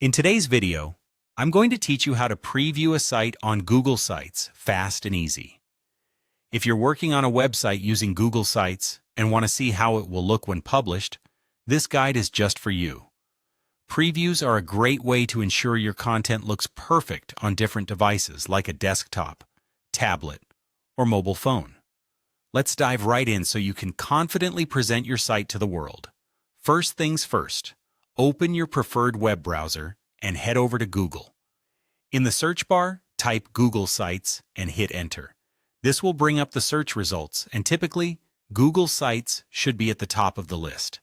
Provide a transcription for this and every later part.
In today's video, I'm going to teach you how to preview a site on Google Sites fast and easy. If you're working on a website using Google Sites and want to see how it will look when published, this guide is just for you. Previews are a great way to ensure your content looks perfect on different devices like a desktop, tablet, or mobile phone. Let's dive right in so you can confidently present your site to the world. First things first, open your preferred web browser and head over to Google. In the search bar, type Google Sites and hit Enter. This will bring up the search results, and typically, Google Sites should be at the top of the list.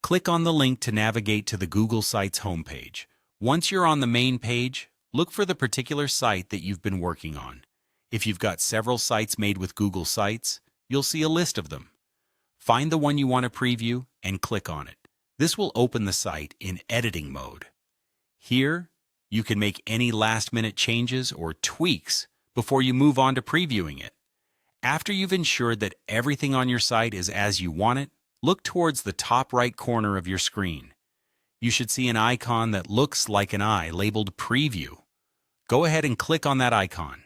Click on the link to navigate to the Google Sites homepage. Once you're on the main page, look for the particular site that you've been working on. If you've got several sites made with Google Sites, you'll see a list of them. Find the one you want to preview and click on it. This will open the site in editing mode. Here, you can make any last-minute changes or tweaks before you move on to previewing it. After you've ensured that everything on your site is as you want it, look towards the top right corner of your screen. You should see an icon that looks like an eye labeled Preview. Go ahead and click on that icon.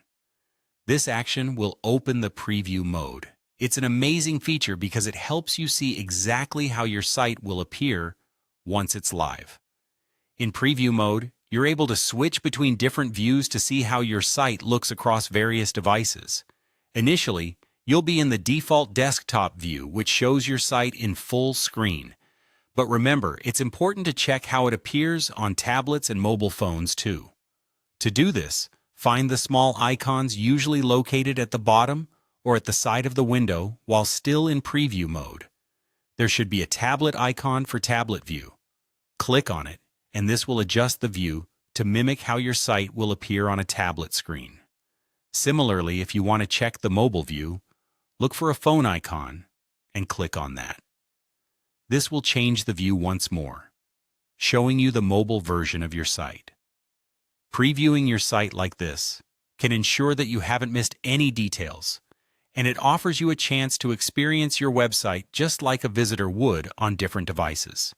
This action will open the preview mode. It's an amazing feature because it helps you see exactly how your site will appear once it's live. In preview mode, you're able to switch between different views to see how your site looks across various devices. Initially, you'll be in the default desktop view, which shows your site in full screen. But remember, it's important to check how it appears on tablets and mobile phones too. To do this, find the small icons usually located at the bottom or at the side of the window while still in preview mode. There should be a tablet icon for tablet view. Click on it, and this will adjust the view to mimic how your site will appear on a tablet screen. Similarly, if you want to check the mobile view, look for a phone icon and click on that. This will change the view once more, showing you the mobile version of your site. Previewing your site like this can ensure that you haven't missed any details, and it offers you a chance to experience your website just like a visitor would on different devices.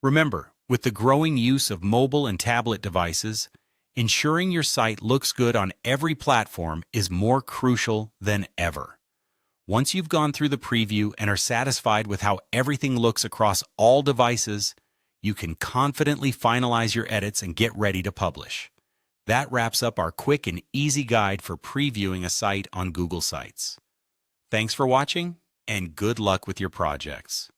Remember, with the growing use of mobile and tablet devices, ensuring your site looks good on every platform is more crucial than ever. Once you've gone through the preview and are satisfied with how everything looks across all devices, you can confidently finalize your edits and get ready to publish. That wraps up our quick and easy guide for previewing a site on Google Sites. Thanks for watching, and good luck with your projects.